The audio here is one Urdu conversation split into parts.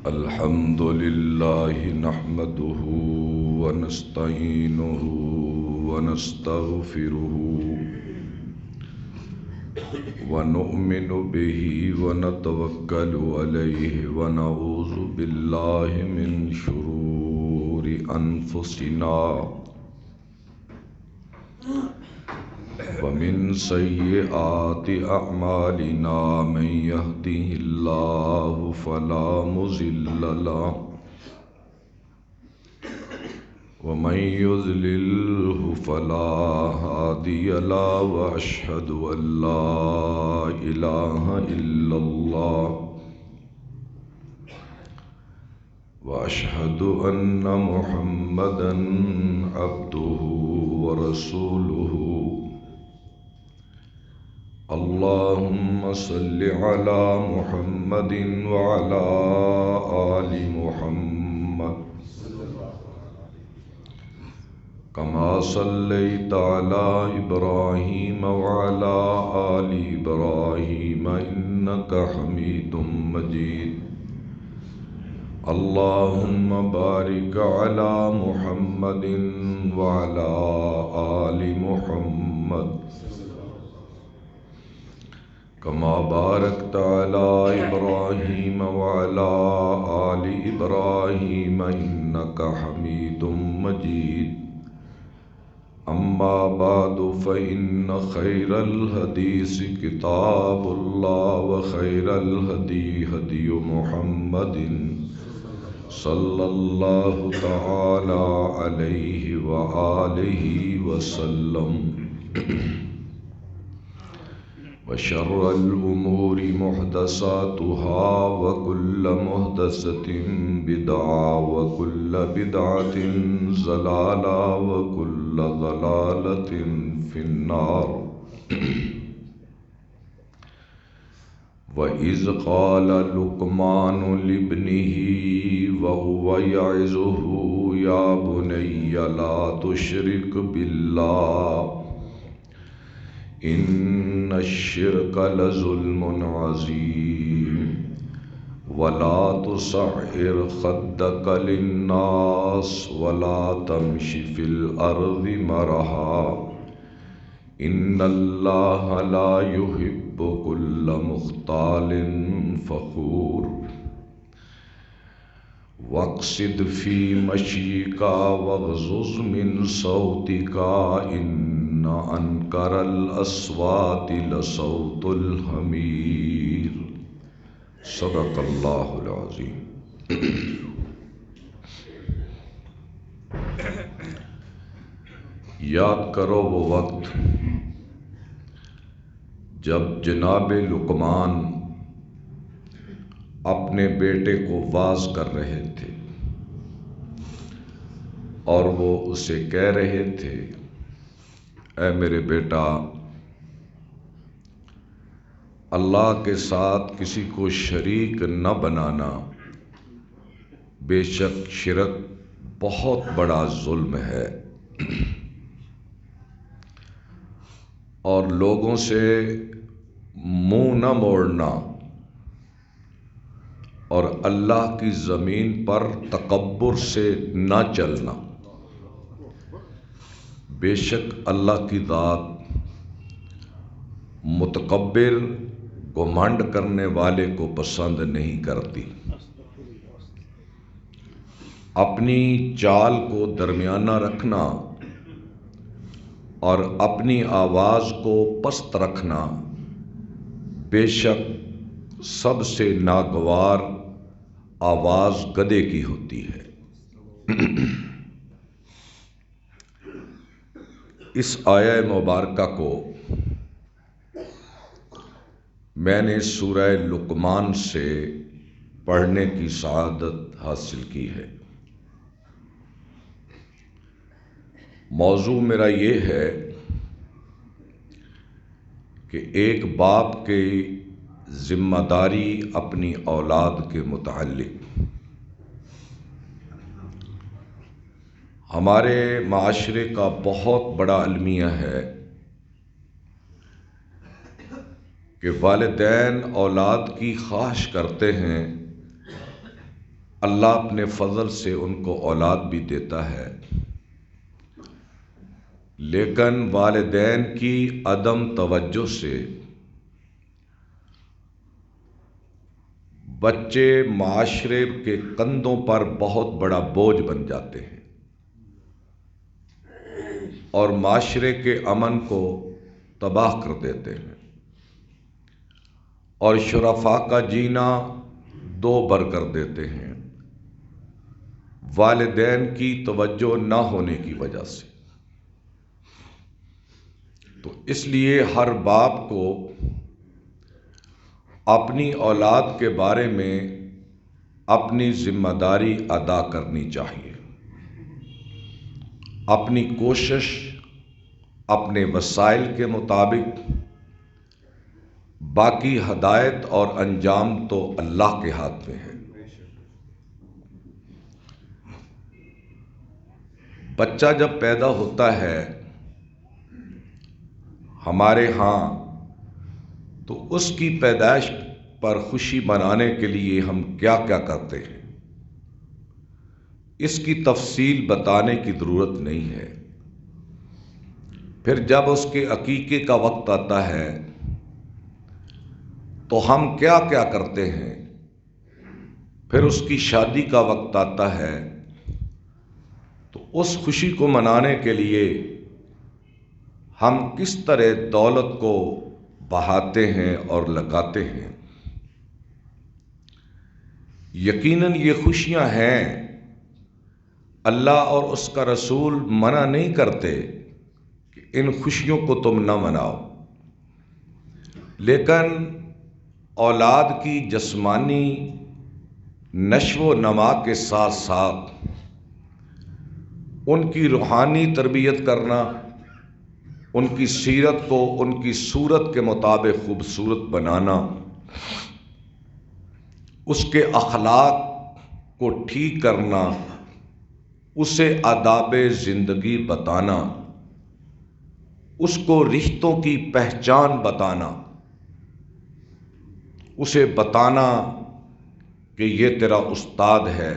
الحمد لله نحمده ونستعينه ونستغفره ونؤمن به ونتوكل عليه ونعوذ بالله من شرور أنفسنا ومن سيئات أعمالنا من يهده الله فلا مضل له ومن يضلله فلا هادي له وأشهد أن لا إله إلا الله وأشهد أن محمدًا عبده ورسوله اللهم صل على محمد وعلى آل محمد كما صليت على إبراهيم وعلى آل إبراهيم إنك حميد مجيد اللهم بارك على محمد وعلى آل محمد كما باركت على إبراهيم وعلى آل إبراهيم إنك حميد مجيد أما بعد فإن خير الحديث كتاب الله وخير الهدي هدي محمد صلى الله تعالى عليه وآله وسلم وشر الأمور محدثاتها وكل محدثة بدعة وكل بدعة ضلالة وكل ضلالة في النار وإذ قال لقمان لابنه وهو يعظه يا بني لا تشرك بالله إن الشرك لظلم عظيم ولا تصعر خدك للناس ولا تمش في الأرض مرحا إن الله لا يحب كل مختال فخور واقصد في مشيك واغضض من صوتك إن أنكر الأصوات لصوت الحمير صدق اللہ العظیم. یاد کرو وہ وقت جب جناب لقمان اپنے بیٹے کو واعظ کر رہے تھے اور وہ اسے کہہ رہے تھے اے میرے بیٹا اللہ کے ساتھ کسی کو شریک نہ بنانا، بے شک شرک بہت بڑا ظلم ہے، اور لوگوں سے منہ نہ موڑنا اور اللہ کی زمین پر تکبر سے نہ چلنا، بے شک اللہ کی ذات متکبر گھمنڈ کرنے والے کو پسند نہیں کرتی. اپنی چال کو درمیانہ رکھنا اور اپنی آواز کو پست رکھنا بے شک سب سے ناگوار آواز گدھے کی ہوتی ہے. اس آیہ مبارکہ کو میں نے سورہ لقمان سے پڑھنے کی سعادت حاصل کی ہے. موضوع میرا یہ ہے کہ ایک باپ کی ذمہ داری اپنی اولاد کے متعلق. ہمارے معاشرے کا بہت بڑا المیہ ہے کہ والدین اولاد کی خواہش کرتے ہیں اللہ اپنے فضل سے ان کو اولاد بھی دیتا ہے، لیکن والدین کی عدم توجہ سے بچے معاشرے کے کندھوں پر بہت بڑا بوجھ بن جاتے ہیں اور معاشرے کے امن کو تباہ کر دیتے ہیں، اور شرفاء کا جینا دو بر کر دیتے ہیں والدین کی توجہ نہ ہونے کی وجہ سے۔ تو اس لیے ہر باپ کو اپنی اولاد کے بارے میں اپنی ذمہ داری ادا کرنی چاہیے، اپنی کوشش اپنے وسائل کے مطابق، باقی ہدایت اور انجام تو اللہ کے ہاتھ میں ہے۔ بچہ جب پیدا ہوتا ہے ہمارے ہاں تو اس کی پیدائش پر خوشی منانے کے لیے ہم کیا کیا کرتے ہیں، اس کی تفصیل بتانے کی ضرورت نہیں ہے۔ پھر جب اس کے عقیقے کا وقت آتا ہے تو ہم کیا کیا کرتے ہیں، پھر اس کی شادی کا وقت آتا ہے تو اس خوشی کو منانے کے لیے ہم کس طرح دولت کو بہاتے ہیں اور لگاتے ہیں۔ یقیناً یہ خوشیاں ہیں، اللہ اور اس کا رسول منع نہیں کرتے کہ ان خوشیوں کو تم نہ مناؤ، لیکن اولاد کی جسمانی نشو و نما کے ساتھ ساتھ ان کی روحانی تربیت کرنا، ان کی سیرت کو ان کی صورت کے مطابق خوبصورت بنانا، اس کے اخلاق کو ٹھیک کرنا، اسے آداب زندگی بتانا، اس کو رشتوں کی پہچان بتانا، اسے بتانا کہ یہ تیرا استاد ہے،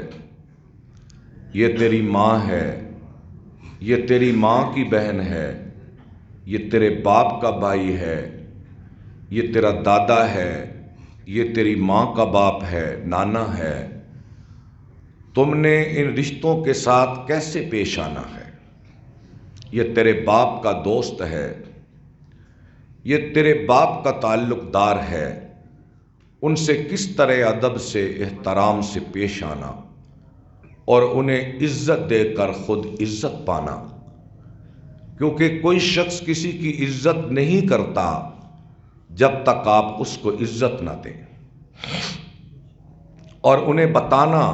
یہ تیری ماں ہے، یہ تیری ماں کی بہن ہے، یہ تیرے باپ کا بھائی ہے، یہ تیرا دادا ہے، یہ تیری ماں کا باپ ہے، نانا ہے، تم نے ان رشتوں کے ساتھ کیسے پیش آنا ہے، یہ تیرے باپ کا دوست ہے، یہ تیرے باپ کا تعلق دار ہے، ان سے کس طرح ادب سے احترام سے پیش آنا اور انہیں عزت دے کر خود عزت پانا، کیونکہ کوئی شخص کسی کی عزت نہیں کرتا جب تک آپ اس کو عزت نہ دیں، اور انہیں بتانا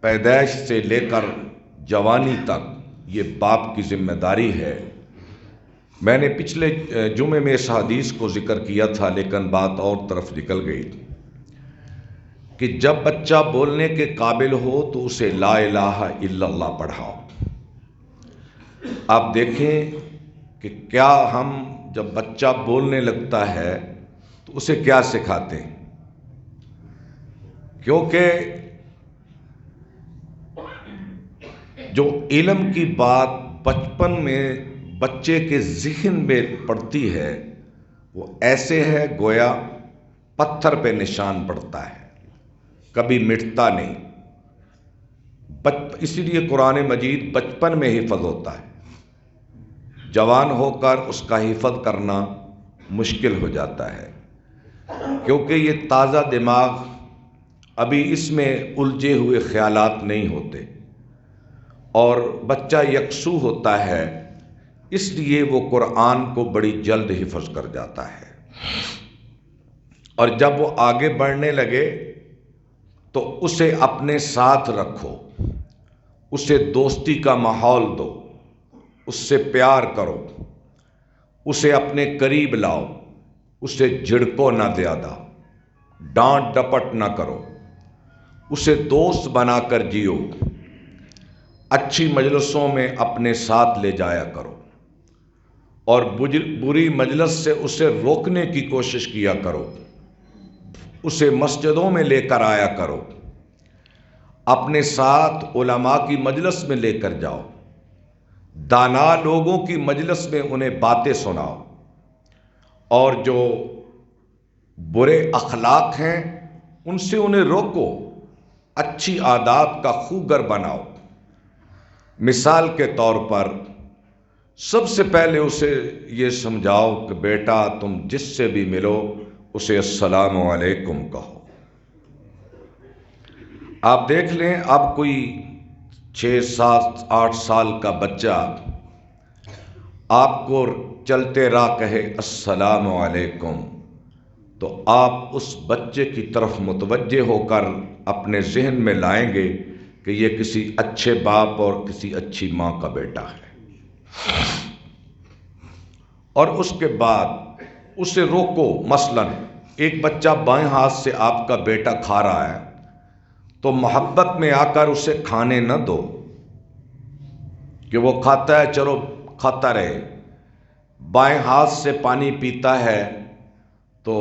پیدائش سے لے کر جوانی تک یہ باپ کی ذمہ داری ہے۔ میں نے پچھلے جمعے میں اس حدیث کو ذکر کیا تھا، لیکن بات اور طرف نکل گئی کہ جب بچہ بولنے کے قابل ہو تو اسے لا الہ الا اللہ پڑھاؤ۔ آپ دیکھیں کہ کیا ہم جب بچہ بولنے لگتا ہے تو اسے کیا سکھاتے ہیں، کیونکہ جو علم کی بات بچپن میں بچے کے ذہن میں پڑتی ہے وہ ایسے ہے گویا پتھر پہ نشان پڑتا ہے، کبھی مٹتا نہیں۔ اسی لیے قرآن مجید بچپن میں حفظ ہوتا ہے، جوان ہو کر اس کا حفظ کرنا مشکل ہو جاتا ہے، کیونکہ یہ تازہ دماغ ابھی اس میں الجھے ہوئے خیالات نہیں ہوتے اور بچہ یکسو ہوتا ہے، اس لیے وہ قرآن کو بڑی جلد حفظ کر جاتا ہے، اور جب وہ آگے بڑھنے لگے تو اسے اپنے ساتھ رکھو، اسے دوستی کا ماحول دو، اس سے پیار کرو، اسے اپنے قریب لاؤ، اسے جھڑکو نہ زیادہ، ڈانٹ ڈپٹ نہ کرو، اسے دوست بنا کر جیو، اچھی مجلسوں میں اپنے ساتھ لے جایا کرو اور بری مجلس سے اسے روکنے کی کوشش کیا کرو، اسے مسجدوں میں لے کر آیا کرو، اپنے ساتھ علماء کی مجلس میں لے کر جاؤ، دانا لوگوں کی مجلس میں انہیں باتیں سناؤ، اور جو برے اخلاق ہیں ان سے انہیں روکو، اچھی عادات کا خوگر بناؤ۔ مثال کے طور پر سب سے پہلے اسے یہ سمجھاؤ کہ بیٹا تم جس سے بھی ملو اسے السلام علیکم کہو۔ آپ دیکھ لیں، اب کوئی 6 7 8 سال کا بچہ آپ کو چلتے راہ کہے السلام علیکم، تو آپ اس بچے کی طرف متوجہ ہو کر اپنے ذہن میں لائیں گے کہ یہ کسی اچھے باپ اور کسی اچھی ماں کا بیٹا ہے۔ اور اس کے بعد اسے روکو۔ مثلا ایک بچہ بائیں ہاتھ سے آپ کا بیٹا کھا رہا ہے تو محبت میں آ کر اسے کھانے نہ دو کہ وہ کھاتا ہے چلو کھاتا رہے۔ بائیں ہاتھ سے پانی پیتا ہے تو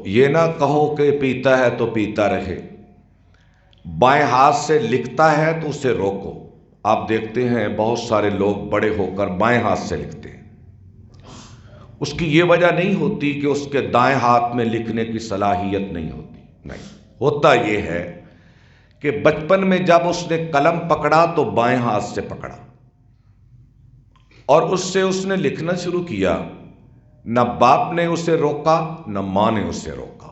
یہ نہ کہو کہ پیتا ہے تو پیتا رہے۔ بائیں ہاتھ سے لکھتا ہے تو اسے روکو۔ آپ دیکھتے ہیں بہت سارے لوگ بڑے ہو کر بائیں ہاتھ سے لکھتے ہیں، اس کی یہ وجہ نہیں ہوتی کہ اس کے دائیں ہاتھ میں لکھنے کی صلاحیت نہیں ہوتی، نہیں ہوتا یہ ہے کہ بچپن میں جب اس نے قلم پکڑا تو بائیں ہاتھ سے پکڑا، اور اس نے لکھنا شروع کیا۔ نہ باپ نے اسے روکا نہ ماں نے اسے روکا،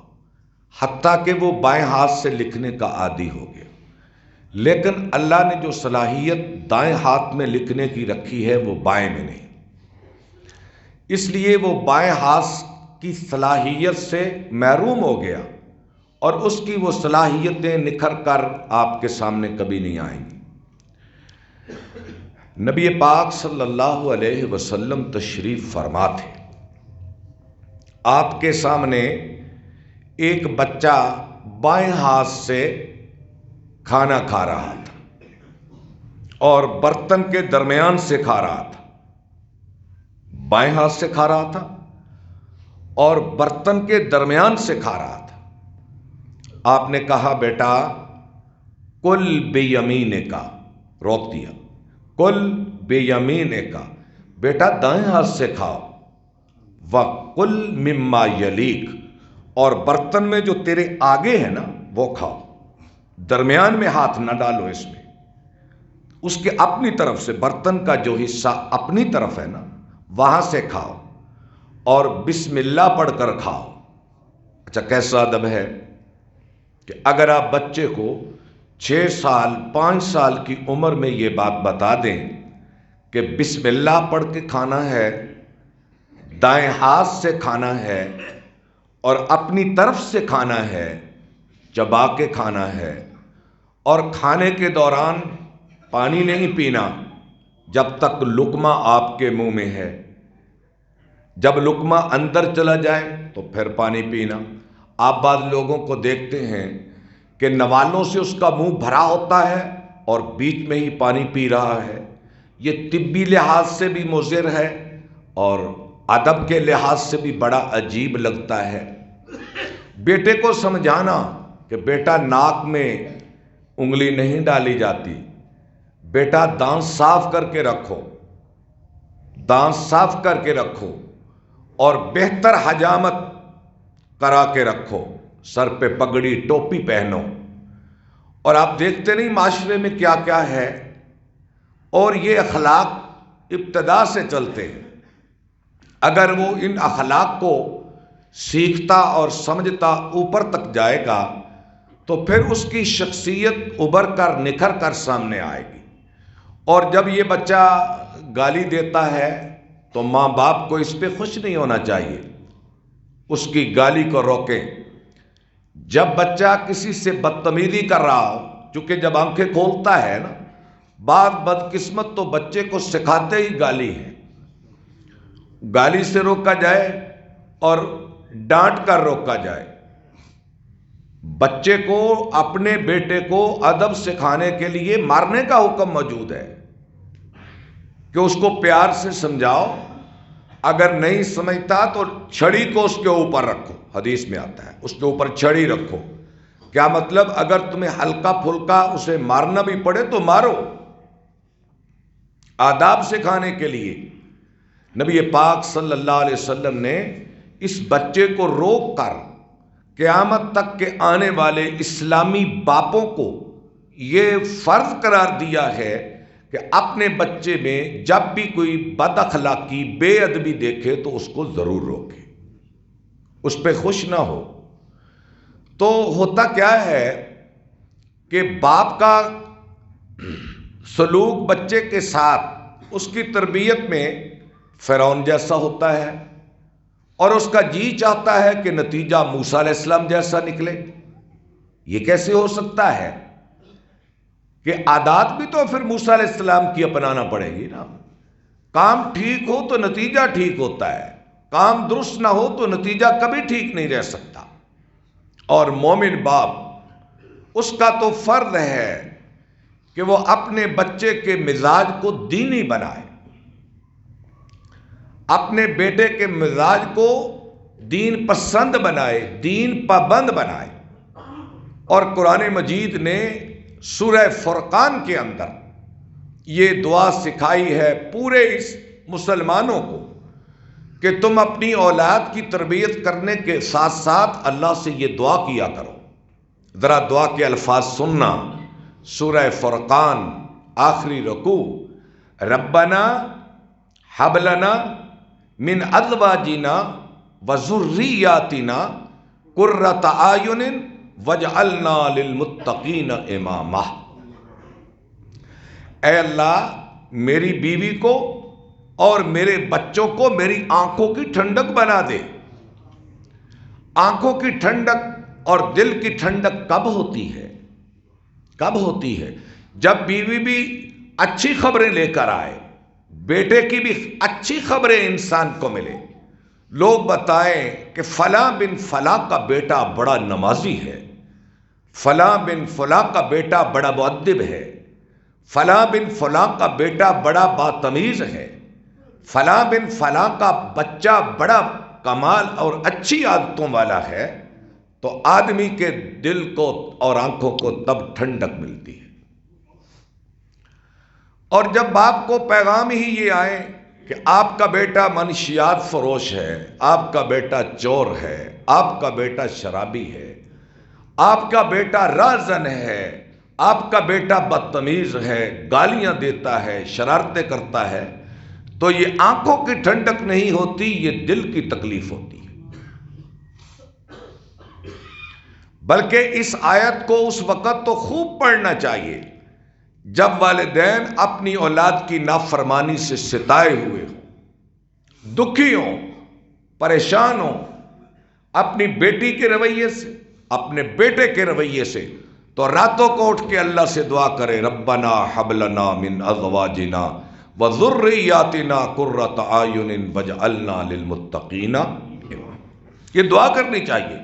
حتیٰ کہ وہ بائیں ہاتھ سے لکھنے کا عادی ہو گیا۔ لیکن اللہ نے جو صلاحیت دائیں ہاتھ میں لکھنے کی رکھی ہے وہ بائیں میں نہیں، اس لیے وہ بائیں ہاتھ کی صلاحیت سے محروم ہو گیا، اور اس کی وہ صلاحیتیں نکھر کر آپ کے سامنے کبھی نہیں آئیں گی۔ نبی پاک صلی اللہ علیہ وسلم تشریف فرما تھے، آپ کے سامنے ایک بچہ بائیں ہاتھ سے کھانا کھا رہا تھا اور برتن کے درمیان سے کھا رہا تھا، بائیں ہاتھ سے کھا رہا تھا اور برتن کے درمیان سے کھا رہا تھا۔ آپ نے کہا بیٹا کل بیمینک، روک دیا، کل بیمینک، بیٹا دائیں ہاتھ سے کھاؤ، وَقُلْ مِمَّا يَلِيكَ، اور برتن میں جو تیرے آگے ہے نا وہ کھاؤ، درمیان میں ہاتھ نہ ڈالو، اس میں اس کے اپنی طرف سے برتن کا جو حصہ اپنی طرف ہے نا وہاں سے کھاؤ، اور بسم اللہ پڑھ کر کھاؤ۔ اچھا کیسا ادب ہے کہ اگر آپ بچے کو 6 سال 5 سال کی عمر میں یہ بات بتا دیں کہ بسم اللہ پڑھ کے کھانا ہے، دائیں ہاتھ سے کھانا ہے، اور اپنی طرف سے کھانا ہے، چبا کے کھانا ہے، اور کھانے کے دوران پانی نہیں پینا جب تک لقمہ آپ کے منہ میں ہے، جب لقمہ اندر چلا جائے تو پھر پانی پینا۔ آپ بعض لوگوں کو دیکھتے ہیں کہ نوالوں سے اس کا منہ بھرا ہوتا ہے اور بیچ میں ہی پانی پی رہا ہے، یہ طبی لحاظ سے بھی مضر ہے اور ادب کے لحاظ سے بھی بڑا عجیب لگتا ہے۔ بیٹے کو سمجھانا کہ بیٹا ناک میں انگلی نہیں ڈالی جاتی، بیٹا دانت صاف کر کے رکھو، دانت صاف کر کے رکھو، اور بہتر حجامت کرا کے رکھو، سر پہ پگڑی ٹوپی پہنو۔ اور آپ دیکھتے نہیں معاشرے میں کیا کیا ہے، اور یہ اخلاق ابتدا سے چلتے ہیں۔ اگر وہ ان اخلاق کو سیکھتا اور سمجھتا اوپر تک جائے گا تو پھر اس کی شخصیت ابھر کر نکھر کر سامنے آئے گی۔ اور جب یہ بچہ گالی دیتا ہے تو ماں باپ کو اس پہ خوش نہیں ہونا چاہیے، اس کی گالی کو روکیں۔ جب بچہ کسی سے بدتمیزی کر رہا ہو، چونکہ جب آنکھیں کھولتا ہے نا، بعض بدقسمت تو بچے کو سکھاتے ہی گالی ہے، گالی سے روکا جائے اور ڈانٹ کر روکا جائے۔ بچے کو، اپنے بیٹے کو ادب سکھانے کے لیے مارنے کا حکم موجود ہے کہ اس کو پیار سے سمجھاؤ، اگر نہیں سمجھتا تو چھڑی کو اس کے اوپر رکھو، حدیث میں آتا ہے اس کے اوپر چھڑی رکھو، کیا مطلب؟ اگر تمہیں ہلکا پھلکا اسے مارنا بھی پڑے تو مارو، آداب سکھانے کے لیے۔ نبی پاک صلی اللہ علیہ وسلم نے اس بچے کو روک کر قیامت تک کے آنے والے اسلامی باپوں کو یہ فرض قرار دیا ہے کہ اپنے بچے میں جب بھی کوئی بد اخلاقی، بے ادبی دیکھے تو اس کو ضرور روکے، اس پہ خوش نہ ہو۔ تو ہوتا کیا ہے کہ باپ کا سلوک بچے کے ساتھ اس کی تربیت میں فرعون جیسا ہوتا ہے، اور اس کا جی چاہتا ہے کہ نتیجہ موسیٰ علیہ السلام جیسا نکلے۔ یہ کیسے ہو سکتا ہے کہ عادات بھی تو پھر موسیٰ علیہ السلام کی اپنانا پڑے گی نا۔ کام ٹھیک ہو تو نتیجہ ٹھیک ہوتا ہے، کام درست نہ ہو تو نتیجہ کبھی ٹھیک نہیں رہ سکتا۔ اور مومن باپ، اس کا تو فرض ہے کہ وہ اپنے بچے کے مزاج کو دینی بنائے، اپنے بیٹے کے مزاج کو دین پسند بنائے، دین پابند بنائے۔ اور قرآن مجید نے سورہ فرقان کے اندر یہ دعا سکھائی ہے پورے اس مسلمانوں کو کہ تم اپنی اولاد کی تربیت کرنے کے ساتھ ساتھ اللہ سے یہ دعا کیا کرو۔ ذرا دعا کے الفاظ سننا، سورہ فرقان آخری رکوع، ربنا ہب لنا من ازواجنا وذریاتنا قرۃ اعین واجعلنا للمتقین اماما۔ اے اللہ میری بیوی کو اور میرے بچوں کو میری آنکھوں کی ٹھنڈک بنا دے۔ آنکھوں کی ٹھنڈک اور دل کی ٹھنڈک کب ہوتی ہے؟ کب ہوتی ہے؟ جب بیوی بھی اچھی خبریں لے کر آئے، بیٹے کی بھی اچھی خبریں انسان کو ملے، لوگ بتائیں کہ فلاں بن فلاں کا بیٹا بڑا نمازی ہے، فلاں بن فلاں کا بیٹا بڑا مؤدب ہے، فلاں بن فلاں کا بیٹا بڑا باتمیز ہے، فلاں بن فلاں کا بچہ بڑا کمال اور اچھی عادتوں والا ہے، تو آدمی کے دل کو اور آنکھوں کو تب ٹھنڈک ملتی ہے۔ اور جب باپ کو پیغام ہی یہ آئے کہ آپ کا بیٹا منشیات فروش ہے، آپ کا بیٹا چور ہے، آپ کا بیٹا شرابی ہے، آپ کا بیٹا رازن ہے، آپ کا بیٹا بدتمیز ہے، گالیاں دیتا ہے، شرارتیں کرتا ہے، تو یہ آنکھوں کی ٹھنڈک نہیں ہوتی، یہ دل کی تکلیف ہوتی ہے۔ بلکہ اس آیت کو اس وقت تو خوب پڑھنا چاہیے جب والدین اپنی اولاد کی نافرمانی سے ستائے ہوئے ہوں، دکھی ہوں، پریشان ہوں، اپنی بیٹی کے رویے سے، اپنے بیٹے کے رویے سے، تو راتوں کو اٹھ کے اللہ سے دعا کرے، ربنا ہب لنا من ازواجنا وذریاتنا قرۃ اعین واجعلنا للمتقین اماما۔ یہ دعا کرنی چاہیے۔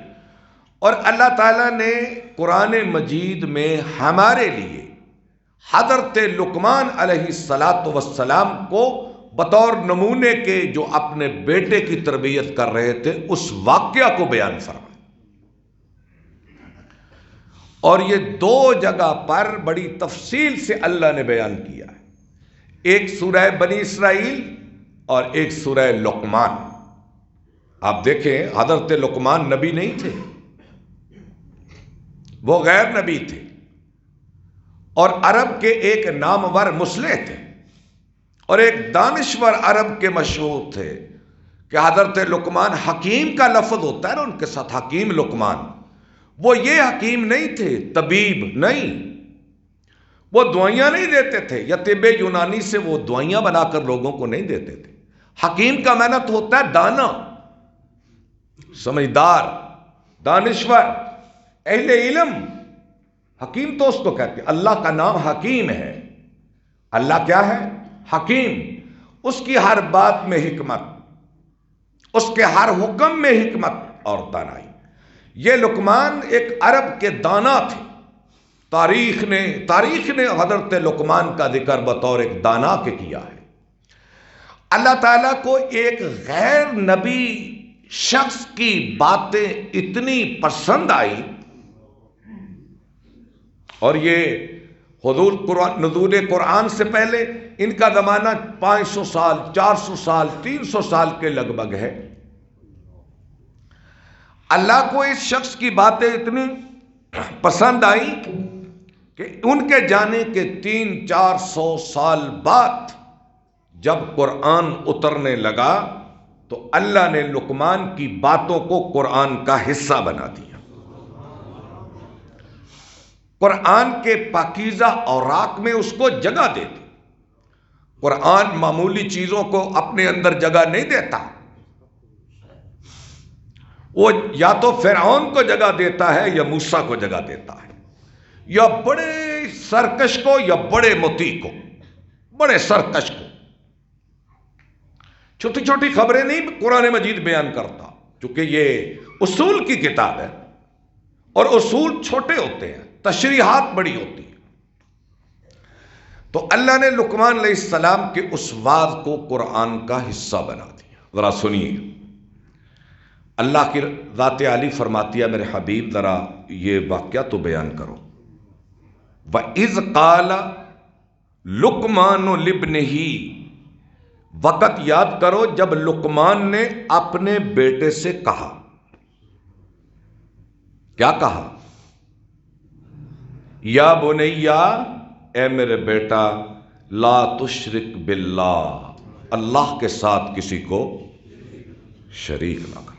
اور اللہ تعالیٰ نے قرآن مجید میں ہمارے لیے حضرت لقمان علیہ السلام کو بطور نمونے کے جو اپنے بیٹے کی تربیت کر رہے تھے اس واقعہ کو بیان فرمایا، اور یہ دو جگہ پر بڑی تفصیل سے اللہ نے بیان کیا ہے، ایک سورہ بنی اسرائیل اور ایک سورہ لقمان۔ آپ دیکھیں حضرت لقمان نبی نہیں تھے، وہ غیر نبی تھے، اور عرب کے ایک نامور مصلح تھے، اور ایک دانشور عرب کے مشہور تھے کہ حضرت لقمان، حکیم کا لفظ ہوتا ہے نا ان کے ساتھ، حکیم لقمان، وہ یہ حکیم نہیں تھے، طبیب نہیں، وہ دوائیاں نہیں دیتے تھے، یا طب یونانی سے وہ دوائیاں بنا کر لوگوں کو نہیں دیتے تھے۔ حکیم کا معنی تو ہوتا ہے دانا، سمجھدار، دانشور، اہل علم۔ حکیم تو اس کو کہتے ہیں، اللہ کا نام حکیم ہے۔ اللہ کیا ہے؟ حکیم۔ اس کی ہر بات میں حکمت، اس کے ہر حکم میں حکمت اور دانائی۔ یہ لقمان ایک عرب کے دانا تھے۔ تاریخ نے حضرت لقمان کا ذکر بطور ایک دانا کے کیا ہے۔ اللہ تعالیٰ کو ایک غیر نبی شخص کی باتیں اتنی پسند آئی اور یہ حضور نزول قرآن سے پہلے ان کا زمانہ 500 سال 400 سال 300 سال کے لگ بھگ ہے۔ اللہ کو اس شخص کی باتیں اتنی پسند آئی کہ ان کے جانے کے 300-400 سال بعد جب قرآن اترنے لگا تو اللہ نے لقمان کی باتوں کو قرآن کا حصہ بنا دیا۔ قرآن کے پاکیزہ اوراق میں اس کو جگہ دے دی۔ قرآن معمولی چیزوں کو اپنے اندر جگہ نہیں دیتا، وہ یا تو فرعون کو جگہ دیتا ہے یا موسیٰ کو جگہ دیتا ہے، یا بڑے سرکش کو یا بڑے مطیع کو، بڑے سرکش کو۔ چھوٹی چھوٹی خبریں نہیں قرآن مجید بیان کرتا، چونکہ یہ اصول کی کتاب ہے اور اصول چھوٹے ہوتے ہیں، تشریحات بڑی ہوتی ہیں۔ تو اللہ نے لقمان علیہ السلام کے اس واعظ کو قرآن کا حصہ بنا دیا۔ ذرا سنیے، اللہ کی ذات عالی فرماتی ہے، میرے حبیب ذرا یہ واقعہ تو بیان کرو۔ وَإِذْ قَالَ لُقْمَانُ لِابْنِهِ، وقت یاد کرو جب لقمان نے اپنے بیٹے سے کہا، کیا کہا؟ یا بنیا، اے میرے بیٹا، لا تشرک باللہ، اللہ کے ساتھ کسی کو شریک نہ کر۔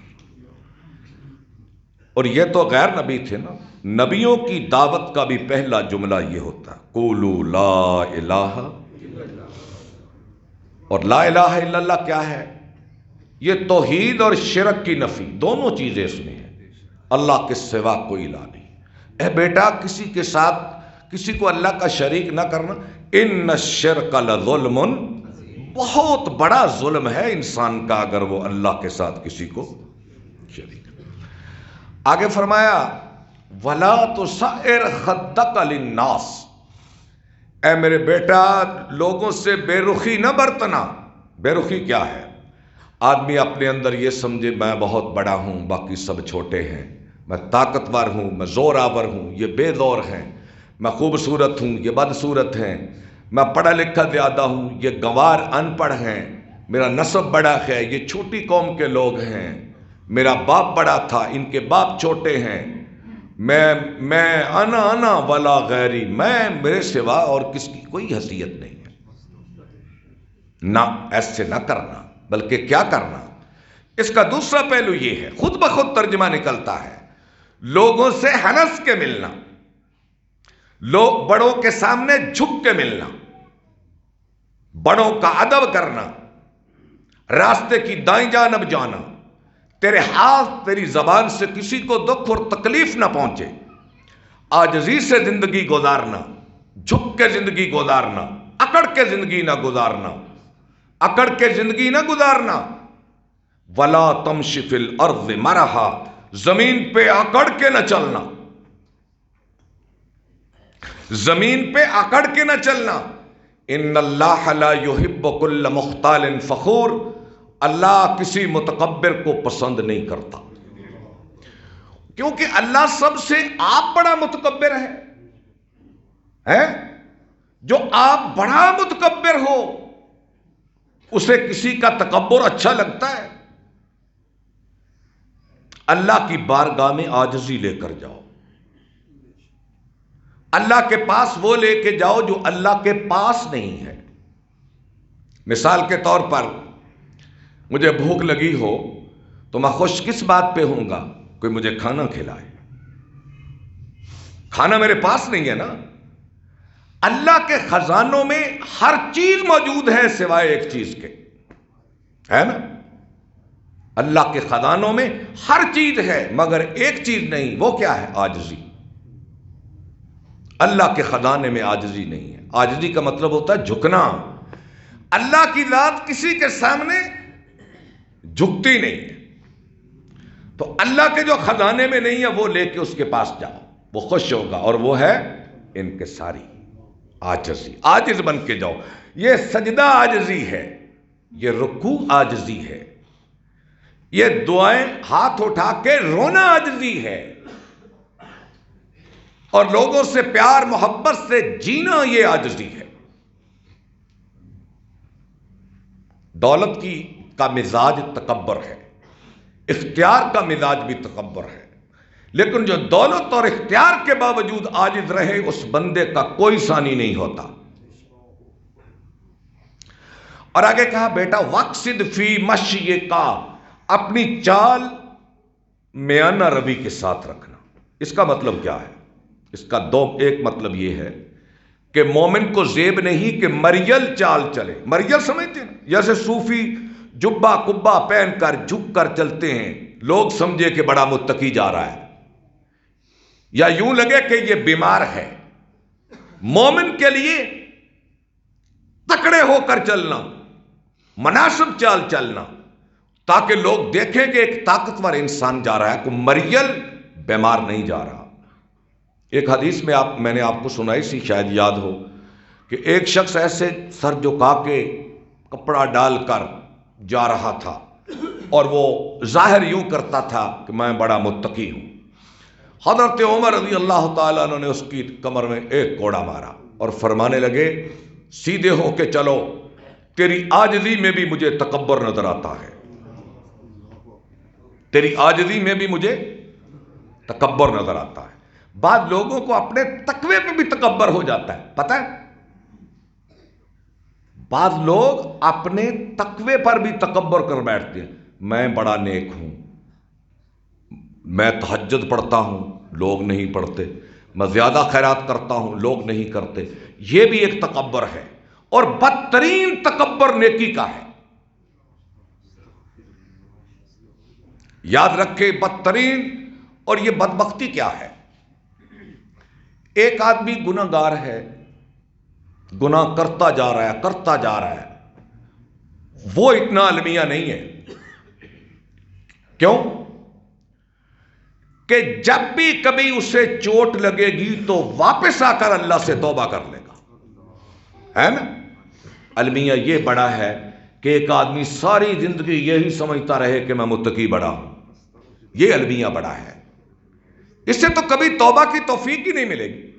اور یہ تو غیر نبی تھے نا، نبیوں کی دعوت کا بھی پہلا جملہ یہ ہوتا ہے، قولوا لا الہ، اور لا الہ الا اللہ کیا ہے؟ یہ توحید اور شرک کی نفی، دونوں چیزیں اس میں ہیں۔ اللہ کے سوا کوئی الہ نہیں۔ اے بیٹا، کسی کے ساتھ کسی کو اللہ کا شریک نہ کرنا، ان الشرک لظلم، بہت بڑا ظلم ہے انسان کا اگر وہ اللہ کے ساتھ کسی کو شریک۔ آگے فرمایا وَلَا تُسَعِّرْ خَدَّكَ لِلنَّاسِ، اے میرے بیٹا لوگوں سے بے رخی نہ برتنا۔ بے رخی کیا ہے؟ آدمی اپنے اندر یہ سمجھے میں بہت بڑا ہوں، باقی سب چھوٹے ہیں، میں طاقتور ہوں، میں زور آور ہوں، یہ بے زور ہیں، میں خوبصورت ہوں، یہ بدصورت ہیں، میں پڑھا لکھا زیادہ ہوں، یہ گنوار ان پڑھ ہیں، میرا نسب بڑا ہے، یہ چھوٹی قوم کے لوگ ہیں، میرا باپ بڑا تھا، ان کے باپ چھوٹے ہیں، میں انا ولا غیری، میں میرے سوا اور کس کی کوئی حیثیت نہیں ہے۔ نہ، ایسے نہ کرنا، بلکہ کیا کرنا؟ اس کا دوسرا پہلو یہ ہے، خود بخود ترجمہ نکلتا ہے، لوگوں سے ہنس کے ملنا، لوگ بڑوں کے سامنے جھک کے ملنا، بڑوں کا ادب کرنا، راستے کی دائیں جانب جانا، تیرے ہاتھ تیری زبان سے کسی کو دکھ اور تکلیف نہ پہنچے، عاجزی سے زندگی گزارنا، جھک کے زندگی گزارنا، اکڑ کے زندگی نہ گزارنا، اکڑ کے زندگی نہ گزارنا۔ ولا تمشی فی الارض مرحا، زمین پہ اکڑ کے نہ چلنا، زمین پہ اکڑ کے نہ چلنا۔ ان اللہ لا یحب کل مختال فخور، اللہ کسی متکبر کو پسند نہیں کرتا، کیونکہ اللہ سب سے آپ بڑا متکبر ہے۔ جو آپ بڑا متکبر ہو اسے کسی کا تکبر اچھا لگتا ہے؟ اللہ کی بارگاہ میں عاجزی لے کر جاؤ، اللہ کے پاس وہ لے کے جاؤ جو اللہ کے پاس نہیں ہے۔ مثال کے طور پر مجھے بھوک لگی ہو تو میں خوش کس بات پہ ہوں گا؟ کوئی مجھے کھانا کھلائے۔ کھانا میرے پاس نہیں ہے نا۔ اللہ کے خزانوں میں ہر چیز موجود ہے سوائے ایک چیز کے، ہے نا؟ اللہ کے خزانوں میں ہر چیز ہے مگر ایک چیز نہیں، وہ کیا ہے؟ عاجزی۔ اللہ کے خزانے میں عاجزی نہیں ہے۔ عاجزی کا مطلب ہوتا ہے جھکنا۔ اللہ کی ذات کسی کے سامنے جھکتی نہیں ہے، تو اللہ کے جو خزانے میں نہیں ہے وہ لے کے اس کے پاس جاؤ، وہ خوش ہوگا، اور وہ ہے انکساری، عاجزی۔ عاجز بن کے جاؤ۔ یہ سجدہ عاجزی ہے، یہ رکوع عاجزی ہے، یہ دعائیں ہاتھ اٹھا کے رونا عاجزی ہے۔ اور لوگوں سے پیار محبت سے جینا یہ عاجزی ہے۔ دولت کا مزاج تکبر ہے، اختیار کا مزاج بھی تکبر ہے، لیکن جو دولت اور اختیار کے باوجود عاجز رہے اس بندے کا کوئی ثانی نہیں ہوتا۔ اور آگے کہا بیٹا وقصد فی مشیک، اپنی چال میانہ روی کے ساتھ رکھنا۔ اس کا مطلب کیا ہے؟ اس کا ایک مطلب یہ ہے کہ مومن کو زیب نہیں کہ مریل چال چلے۔ مریل سمجھتے ہیں؟ جیسے صوفی جبہ کبا پہن کر جھک کر چلتے ہیں، لوگ سمجھے کہ بڑا متقی جا رہا ہے، یا یوں لگے کہ یہ بیمار ہے۔ مومن کے لیے تکڑے ہو کر چلنا، مناسب چال چلنا، تاکہ لوگ دیکھیں کہ ایک طاقتور انسان جا رہا ہے، کوئی مریل بیمار نہیں جا رہا۔ ایک حدیث میں نے آپ کو سنائی سی، شاید یاد ہو، کہ ایک شخص ایسے سر جھکا کے کپڑا ڈال کر جا رہا تھا اور وہ ظاہر یوں کرتا تھا کہ میں بڑا متقی ہوں۔ حضرت عمر رضی اللہ تعالیٰ عنہ نے اس کی کمر میں ایک کوڑا مارا اور فرمانے لگے سیدھے ہو کے چلو، تیری عاجزی میں بھی مجھے تکبر نظر آتا ہے، تیری عاجزی میں بھی مجھے تکبر نظر آتا ہے۔ بعض لوگوں کو اپنے تقوی پہ بھی تکبر ہو جاتا ہے، پتہ ہے؟ بعض لوگ اپنے تقوی پر بھی تکبر کر بیٹھتے ہیں، میں بڑا نیک ہوں، میں تہجد پڑھتا ہوں، لوگ نہیں پڑھتے، میں زیادہ خیرات کرتا ہوں، لوگ نہیں کرتے۔ یہ بھی ایک تکبر ہے، اور بدترین تکبر نیکی کا ہے۔ یاد رکھے بدترین، اور یہ بدبختی کیا ہے؟ ایک آدمی گناہ گار ہے، گناہ کرتا جا رہا ہے، وہ اتنا المیہ نہیں ہے۔ کیوں؟ کہ جب بھی کبھی اسے چوٹ لگے گی تو واپس آ کر اللہ سے توبہ کر لے گا، ہے نا؟ المیہ یہ بڑا ہے کہ ایک آدمی ساری زندگی یہی سمجھتا رہے کہ میں متقی بڑا ہوں، یہ المیہ بڑا ہے۔ اس سے تو کبھی توبہ کی توفیق ہی نہیں ملے گی،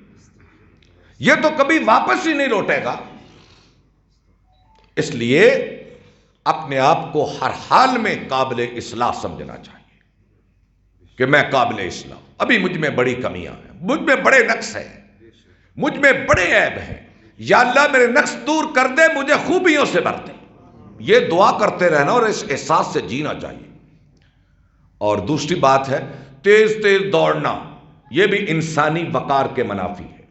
یہ تو کبھی واپس ہی نہیں لوٹے گا۔ اس لیے اپنے آپ کو ہر حال میں قابل اصلاح سمجھنا چاہیے کہ میں قابل اصلاح، ابھی مجھ میں بڑی کمیاں ہیں، مجھ میں بڑے نقص ہیں، مجھ میں بڑے عیب ہیں، یا اللہ میرے نقص دور کر دے، مجھے خوبیوں سے بھر دے۔ یہ دعا کرتے رہنا اور اس احساس سے جینا چاہیے۔ اور دوسری بات ہے تیز تیز دوڑنا، یہ بھی انسانی وقار کے منافی ہے۔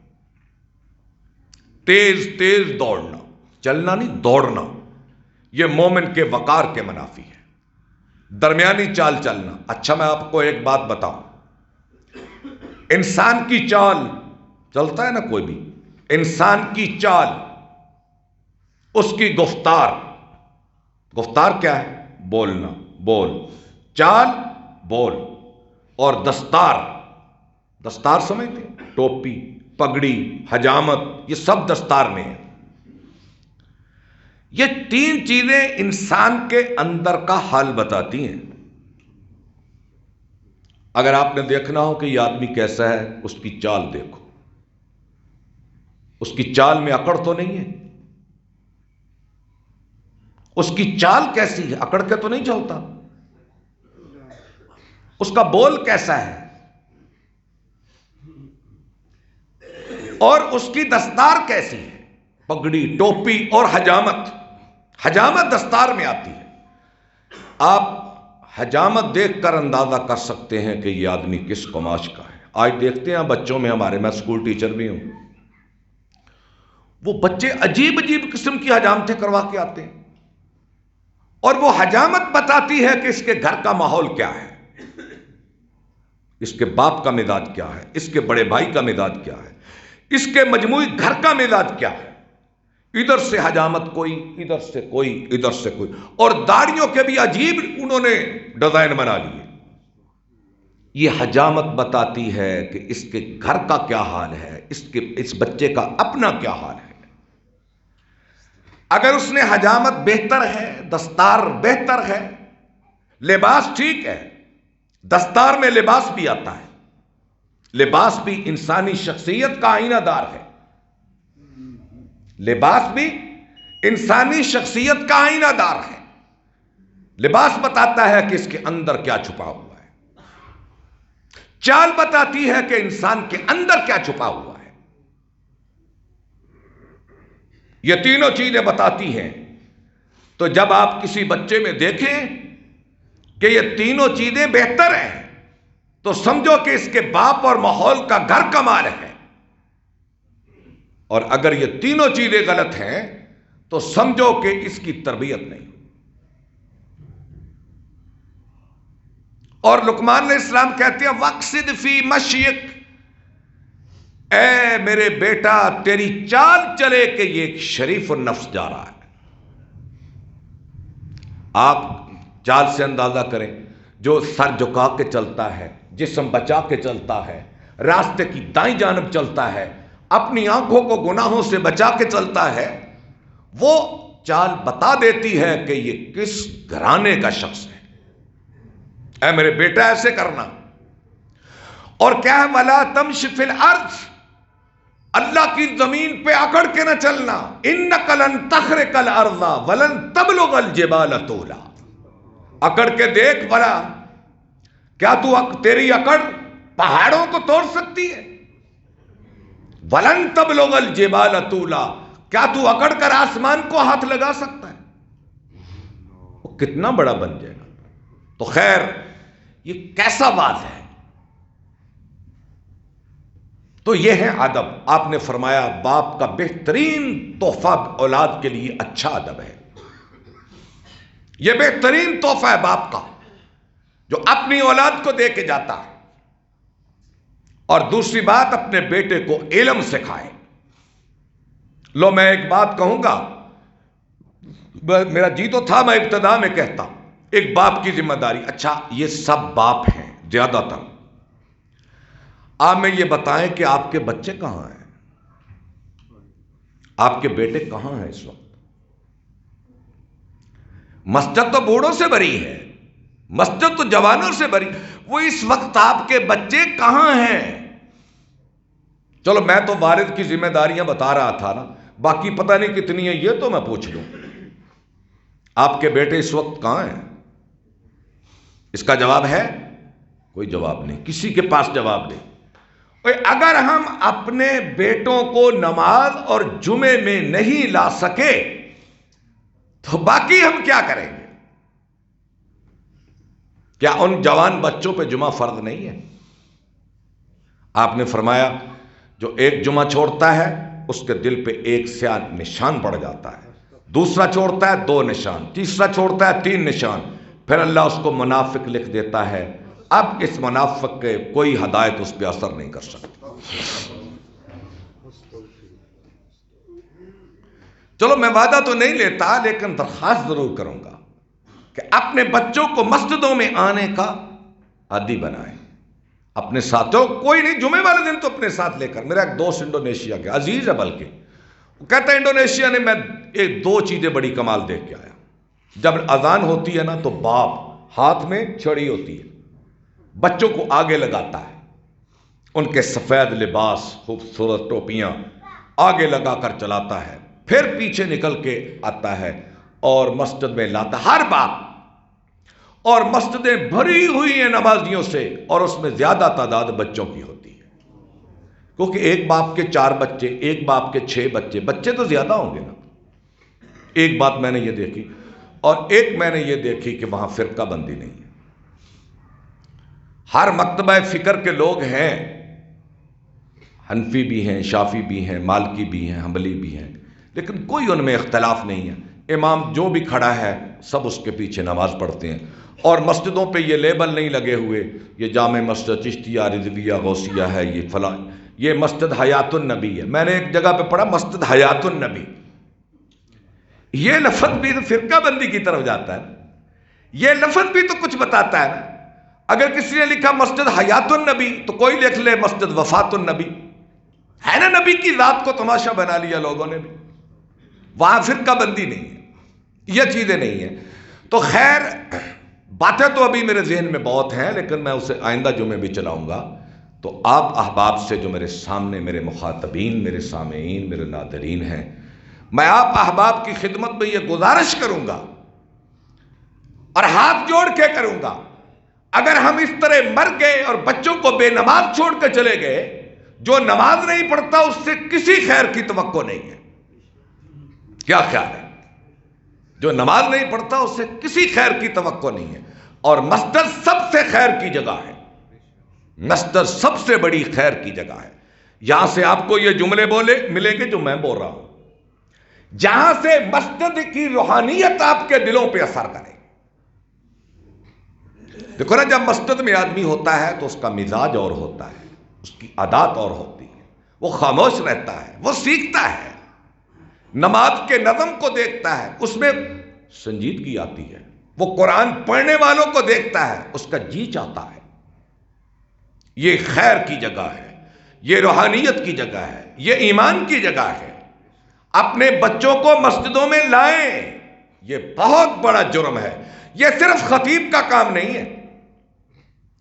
تیز تیز دوڑنا، چلنا نہیں، دوڑنا، یہ مومن کے وقار کے منافی ہے۔ درمیانی چال چلنا۔ اچھا میں آپ کو ایک بات بتاؤں، انسان کی چال چلتا ہے نا کوئی بھی، انسان کی چال، اس کی گفتار کیا ہے؟ بولنا، بول، چال بول، اور دستار سمجھتے ہیں؟ ٹوپی، پگڑی، حجامت، یہ سب دستار میں ہے۔ یہ تین چیزیں انسان کے اندر کا حال بتاتی ہیں۔ اگر آپ نے دیکھنا ہو کہ یہ آدمی کیسا ہے، اس کی چال دیکھو، اس کی چال میں اکڑ تو نہیں ہے؟ اس کی چال کیسی ہے؟ اکڑ کے تو نہیں چلتا؟ اس کا بول کیسا ہے؟ اور اس کی دستار کیسی ہے؟ پگڑی، ٹوپی اور حجامت دستار میں آتی ہے۔ آپ حجامت دیکھ کر اندازہ کر سکتے ہیں کہ یہ آدمی کس قماش کا ہے۔ آج دیکھتے ہیں بچوں میں ہمارے، میں اسکول ٹیچر بھی ہوں، وہ بچے عجیب قسم کی حجامتیں کروا کے آتے ہیں، اور وہ حجامت بتاتی ہے کہ اس کے گھر کا ماحول کیا ہے، اس کے باپ کا مزاج کیا ہے، اس کے بڑے بھائی کا مزاج کیا ہے، اس کے مجموعی گھر کا مزاج کیا ہے۔ ادھر سے حجامت کوئی، ادھر سے کوئی، ادھر سے کوئی، اور داڑھیوں کے بھی عجیب انہوں نے ڈیزائن بنا لیے۔ یہ حجامت بتاتی ہے کہ اس کے گھر کا کیا حال ہے، اس بچے کا اپنا کیا حال ہے۔ اگر اس نے حجامت بہتر ہے، دستار بہتر ہے، لباس ٹھیک ہے، دستار میں لباس بھی آتا ہے، لباس بھی انسانی شخصیت کا آئینہ دار ہے. لباس بھی انسانی شخصیت کا آئینہ دار ہے. لباس بتاتا ہے کہ اس کے اندر کیا چھپا ہوا ہے. چال بتاتی ہے کہ انسان کے اندر کیا چھپا ہوا ہے. یہ تینوں چیزیں بتاتی ہیں. تو جب آپ کسی بچے میں دیکھیں کہ یہ تینوں چیزیں بہتر ہیں تو سمجھو کہ اس کے باپ اور ماحول کا گھر کمال ہے. اور اگر یہ تینوں چیزیں غلط ہیں تو سمجھو کہ اس کی تربیت نہیں. اور لقمان علیہ السلام کہتے ہیں وَاقْصِدْ فِي مَشْيِكَ، اے میرے بیٹا تیری چال چلے کہ یہ ایک شریف النفس جا رہا ہے. آپ چال سے اندازہ کریں، جو سر جھکا کے چلتا ہے، جسم بچا کے چلتا ہے، راستے کی دائیں جانب چلتا ہے، اپنی آنکھوں کو گناہوں سے بچا کے چلتا ہے، وہ چال بتا دیتی ہے کہ یہ کس گھرانے کا شخص ہے. اے میرے بیٹا ایسے کرنا. اور کیا ہے وَلَا تَمْشِ فِي الْأَرْضِ، اللہ کی زمین پہ اکڑ کے نہ چلنا. اِنَّكَ لَن تَخْرِقَ الْأَرْضَ وَلَن تَبْلُغَ الْجِبَالَ طُولًا. اکڑ کے دیکھ بھلا، کیا تیری اکڑ پہاڑوں کو توڑ سکتی ہے؟ وَلَن تَبْلُغَ الْجِبَالَ طُولًا، کیا تو اکڑ کر آسمان کو ہاتھ لگا سکتا ہے؟ وہ کتنا بڑا بن جائے گا. تو خیر یہ کیسا بات ہے. تو یہ ہے ادب. آپ نے فرمایا باپ کا بہترین تحفہ اولاد کے لیے اچھا ادب ہے. یہ بہترین تحفہ ہے باپ کا جو اپنی اولاد کو دے کے جاتا ہے. اور دوسری بات، اپنے بیٹے کو علم سکھائے. لو میں ایک بات کہوں گا، میرا جی تو تھا میں ابتدا میں کہتا ہوں ایک باپ کی ذمہ داری. اچھا یہ سب باپ ہیں زیادہ تر. آپ میں یہ بتائیں کہ آپ کے بچے کہاں ہیں؟ آپ کے بیٹے کہاں ہیں اس وقت؟ مسجد تو بوڑھوں سے بھری ہے، مسجد تو جوانوں سے بھری. وہ اس وقت آپ کے بچے کہاں ہیں؟ چلو میں تو والد کی ذمہ داریاں بتا رہا تھا نا، باقی پتہ نہیں کتنی ہیں یہ تو میں پوچھ لوں. آپ کے بیٹے اس وقت کہاں ہیں؟ اس کا جواب ہے؟ کوئی جواب نہیں، کسی کے پاس جواب نہیں. اگر ہم اپنے بیٹوں کو نماز اور جمعے میں نہیں لا سکے تو باقی ہم کیا کریں گے؟ کیا ان جوان بچوں پہ جمعہ فرض نہیں ہے؟ آپ نے فرمایا جو ایک جمعہ چھوڑتا ہے اس کے دل پہ ایک سیاہ نشان پڑ جاتا ہے، دوسرا چھوڑتا ہے 2 نشان، تیسرا چھوڑتا ہے 3 نشان، پھر اللہ اس کو منافق لکھ دیتا ہے. اب اس منافق کے کوئی ہدایت اس پہ اثر نہیں کر سکتی. چلو میں وعدہ تو نہیں لیتا لیکن درخواست ضرور کروں گا کہ اپنے بچوں کو مسجدوں میں آنے کا عادی بنائیں. اپنے ساتھوں کوئی نہیں، جمعے والے دن تو اپنے ساتھ لے کر. میرا ایک دوست انڈونیشیا کے عزیز ہے، بلکہ وہ کہتا ہے انڈونیشیا نے میں 2 چیزیں بڑی کمال دیکھ کے آیا. جب اذان ہوتی ہے نا تو باپ ہاتھ میں چھڑی ہوتی ہے، بچوں کو آگے لگاتا ہے، ان کے سفید لباس خوبصورت ٹوپیاں آگے لگا کر چلاتا ہے، پھر پیچھے نکل کے آتا ہے اور مسجد میں لاتا ہے ہر باپ. اور مسجدیں بھری ہوئی ہیں نمازیوں سے، اور اس میں زیادہ تعداد بچوں کی ہوتی ہے، کیونکہ ایک باپ کے 4 بچے، ایک باپ کے 6 بچے، بچے تو زیادہ ہوں گے نا. ایک بات میں نے یہ دیکھی، اور ایک میں نے یہ دیکھی کہ وہاں فرقہ بندی نہیں ہے. ہر مکتبہ فکر کے لوگ ہیں، حنفی بھی ہیں، شافی بھی ہیں، مالکی بھی ہیں، حنبلی بھی ہیں، لیکن کوئی ان میں اختلاف نہیں ہے. امام جو بھی کھڑا ہے سب اس کے پیچھے نماز پڑھتے ہیں. اور مسجدوں پہ یہ لیبل نہیں لگے ہوئے یہ جامع مسجد چشتیہ رضویہ غوثیہ ہے، یہ فلاں، یہ مسجد حیات النبی ہے. میں نے ایک جگہ پہ پڑھا مسجد حیات النبی. یہ لفظ بھی تو فرقہ بندی کی طرف جاتا ہے. یہ لفظ بھی تو کچھ بتاتا ہے نا. اگر کسی نے لکھا مسجد حیات النبی تو کوئی لکھ لے مسجد وفات النبی. ہے نا، نبی کی ذات کو تماشا بنا لیا لوگوں نے بھی. وہاں فرقہ بندی نہیں ہے، یہ چیزیں نہیں ہیں. تو خیر باتیں تو ابھی میرے ذہن میں بہت ہیں، لیکن میں اسے آئندہ جمعے بھی چلاؤں گا. تو آپ احباب سے جو میرے سامنے میرے مخاطبین، میرے سامعین، میرے ناظرین ہیں، میں آپ احباب کی خدمت میں یہ گزارش کروں گا اور ہاتھ جوڑ کے کروں گا، اگر ہم اس طرح مر گئے اور بچوں کو بے نماز چھوڑ کے چلے گئے، جو نماز نہیں پڑھتا اس سے کسی خیر کی توقع نہیں ہے۔ کیا خیال ہے؟ جو نماز نہیں پڑھتا اس سے کسی خیر کی توقع نہیں ہے، اور مسجد سب سے خیر کی جگہ ہے، مسجد سب سے بڑی خیر کی جگہ ہے۔ یہاں سے آپ کو یہ جملے ملیں گے جو میں بول رہا ہوں، جہاں سے مسجد کی روحانیت آپ کے دلوں پہ اثر کرے۔ دیکھو نا، جب مسجد میں آدمی ہوتا ہے تو اس کا مزاج اور ہوتا ہے، اس کی عادات اور ہوتی ہے، وہ خاموش رہتا ہے، وہ سیکھتا ہے، نماز کے نظم کو دیکھتا ہے، اس میں سنجیدگی آتی ہے، وہ قرآن پڑھنے والوں کو دیکھتا ہے، اس کا جی چاہتا ہے۔ یہ خیر کی جگہ ہے، یہ روحانیت کی جگہ ہے، یہ ایمان کی جگہ ہے۔ اپنے بچوں کو مسجدوں میں لائیں، یہ بہت بڑا جرم ہے۔ یہ صرف خطیب کا کام نہیں ہے،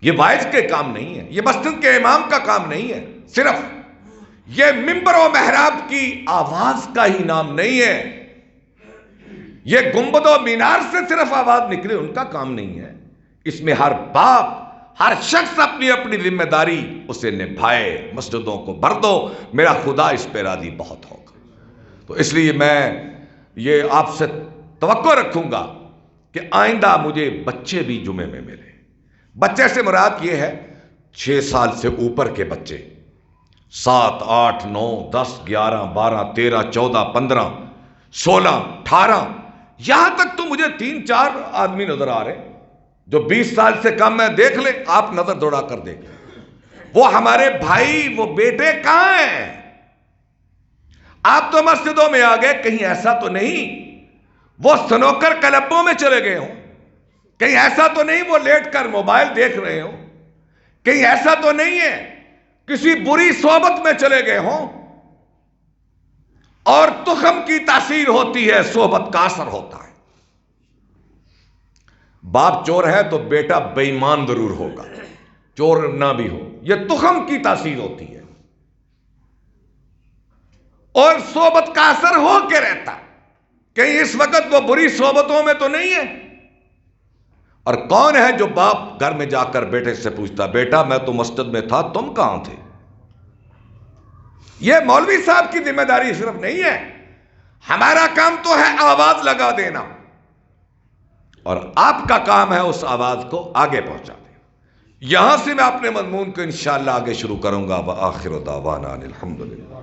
یہ واعظ کے کام نہیں ہے، یہ مسجد کے امام کا کام نہیں ہے، صرف یہ ممبر و محراب کی آواز کا ہی نام نہیں ہے، یہ گنبد و مینار سے صرف آواز نکلے ان کا کام نہیں ہے۔ اس میں ہر باپ، ہر شخص اپنی اپنی ذمہ داری اسے نبھائے، مسجدوں کو بھر دو، میرا خدا اس پہ راضی بہت ہوگا۔ تو اس لیے میں یہ آپ سے توقع رکھوں گا کہ آئندہ مجھے بچے بھی جمعے میں ملے۔ بچے سے مراد یہ ہے 6 سال سے اوپر کے بچے، 7، 8، 9، 10، 11، 12، 13، 14، 15، 16، 18، یہاں تک تو مجھے 3-4 آدمی نظر آ رہے جو 20 سال سے کم ہے۔ دیکھ لیں، آپ نظر دوڑا کر دیکھ لیں، وہ ہمارے بھائی، وہ بیٹے کہاں ہیں؟ آپ تو مسجدوں میں آ گئے، کہیں ایسا تو نہیں وہ سنوکر کلبوں میں چلے گئے ہوں، کہیں ایسا تو نہیں وہ لیٹ کر موبائل دیکھ رہے ہوں، کہیں ایسا تو نہیں ہے کسی بری صحبت میں چلے گئے ہوں۔ اور تخم کی تاثیر ہوتی ہے، صحبت کا اثر ہوتا ہے۔ باپ چور ہے تو بیٹا بے ایمان ضرور ہوگا، چور نہ بھی ہو، یہ تخم کی تاثیر ہوتی ہے، اور صحبت کا اثر ہو کے رہتا۔ کہیں اس وقت وہ بری صحبتوں میں تو نہیں ہے؟ اور کون ہے جو باپ گھر میں جا کر بیٹے سے پوچھتا، بیٹا میں تو مسجد میں تھا، تم کہاں تھے؟ یہ مولوی صاحب کی ذمہ داری صرف نہیں ہے، ہمارا کام تو ہے آواز لگا دینا، اور آپ کا کام ہے اس آواز کو آگے پہنچا دینا۔ یہاں سے میں اپنے مضمون کو انشاءاللہ آگے شروع کروں گا۔ وآخر دعوانا الحمدللہ۔